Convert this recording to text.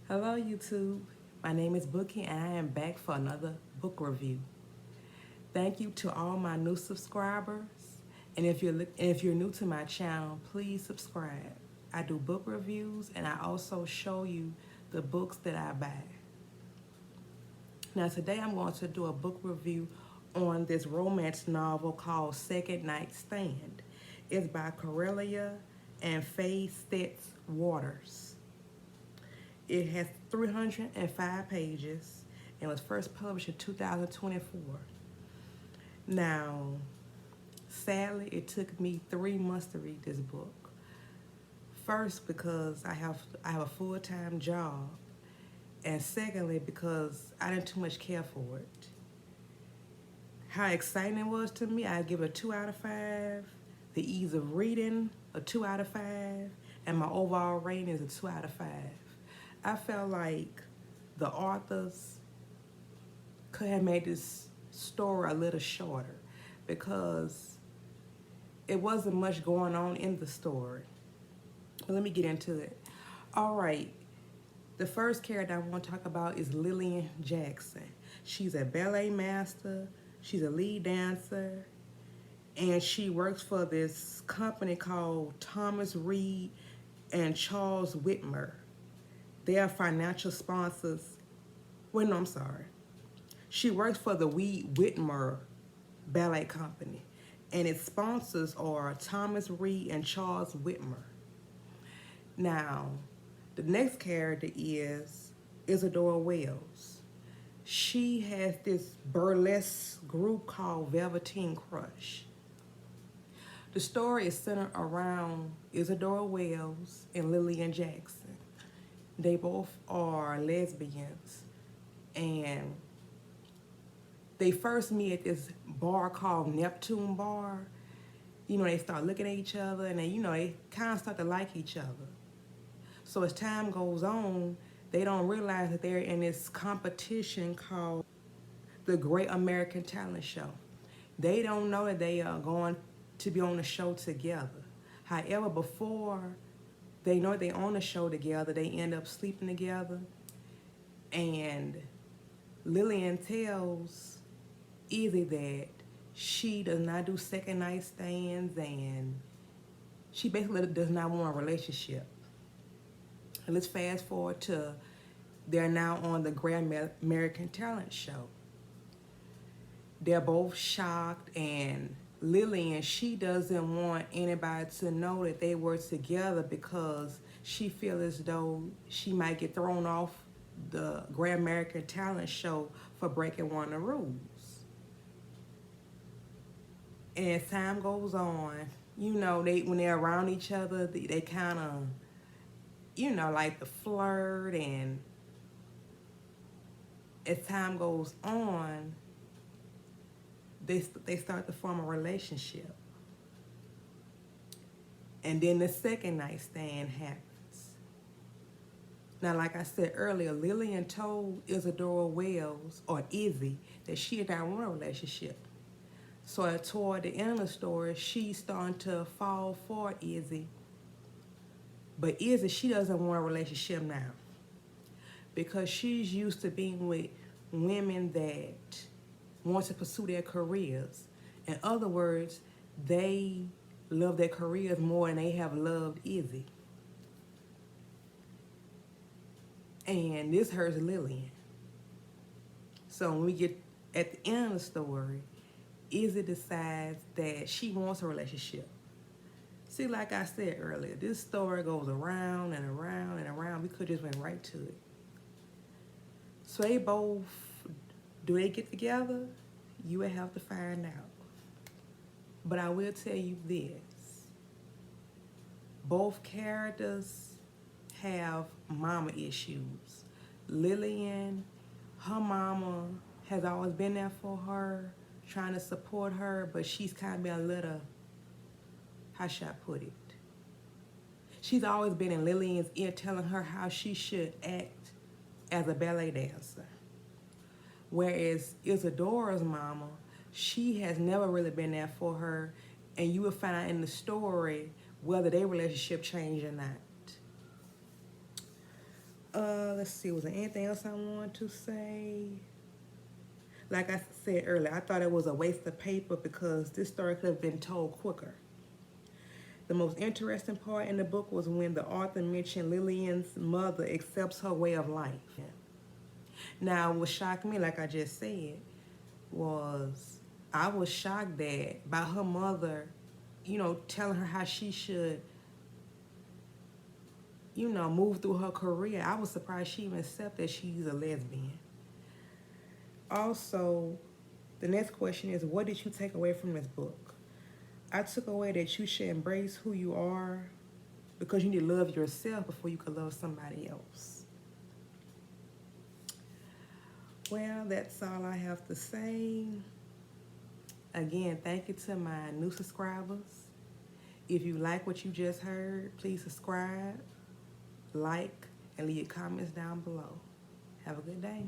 Hello YouTube, my name is Bookie and I am back for another book review. Thank you to all my new subscribers, and if you're new to my channel, please subscribe. I do book reviews and I also show you the books that I buy. Now today I'm going to do a book review on this romance novel called Second Night Stand. It's by Cornelia and Faye Stetz Waters. It has 305 pages and was first published in 2024. Now, sadly, it took me 3 months to read this book. First, because I have a full-time job, and secondly, because I didn't too much care for it. How exciting it was to me, I give it a 2 out of 5. The ease of reading, a 2 out of 5, and my overall rating is a 2 out of 5. I felt like the authors could have made this story a little shorter because it wasn't much going on in the story. But let me get into it. All right, the first character I want to talk about is Lillian Jackson. She's a ballet master, she's a lead dancer, and she works for this company called Thomas Reed and Charles Whitmer. They are financial sponsors. Wait, no, I'm sorry. She works for the Whitmer Ballet Company, and its sponsors are Thomas Reed and Charles Whitmer. Now, the next character is Isadora Wells. She has this burlesque group called Velveteen Crush. The story is centered around Isadora Wells and Lillian Jackson. They both are lesbians, and they first meet at this bar called Neptune Bar. You know, they start looking at each other, and they kind of start to like each other. So as time goes on, they don't realize that they're in this competition called the Great American Talent Show. They don't know that they are going to be on the show together. However, before they know they on the show together, they end up sleeping together, and Lillian tells Izzy that she does not do second night stands, and she basically does not want a relationship. And let's fast forward to they're now on the Great American Talent Show. They're both shocked, and Lillian, she doesn't want anybody to know that they were together because she feels as though she might get thrown off the Great American Talent Show for breaking one of the rules. And as time goes on, when they're around each other, they kind of, like to flirt, and as time goes on, they start to form a relationship. And then the second night stand happens. Now, like I said earlier, Lillian told Isadora Wells, or Izzy, that she did not want a relationship. So toward the end of the story, she's starting to fall for Izzy. But Izzy, she doesn't want a relationship now because she's used to being with women that want to pursue their careers. In other words, they love their careers more than they have loved Izzy. And this hurts Lillian. So when we get at the end of the story, Izzy decides that she wants a relationship. See, like I said earlier, this story goes around and around and around. We could just went right to it. So they both, do they get together? You will have to find out. But I will tell you this. Both characters have mama issues. Lillian, her mama has always been there for her, trying to support her, but she's kind of been a little, how should I put it? She's always been in Lillian's ear telling her how she should act as a ballet dancer. Whereas Isadora's mama, she has never really been there for her, and you will find out in the story whether their relationship changed or not. let's see, was there anything else I wanted to say? Like I said earlier, I thought it was a waste of paper because this story could have been told quicker. The most interesting part in the book was when the author mentioned Lillian's mother accepts her way of life. Now, what shocked me, like I just said, was I was shocked that by her mother, you know, telling her how she should, you know, move through her career. I was surprised she even accepted that she's a lesbian. Also, the next question is, what did you take away from this book? I took away that you should embrace who you are because you need to love yourself before you can love somebody else. Well, that's all I have to say. Again, thank you to my new subscribers. If you like what you just heard, please subscribe, like, and leave your comments down below. Have a good day.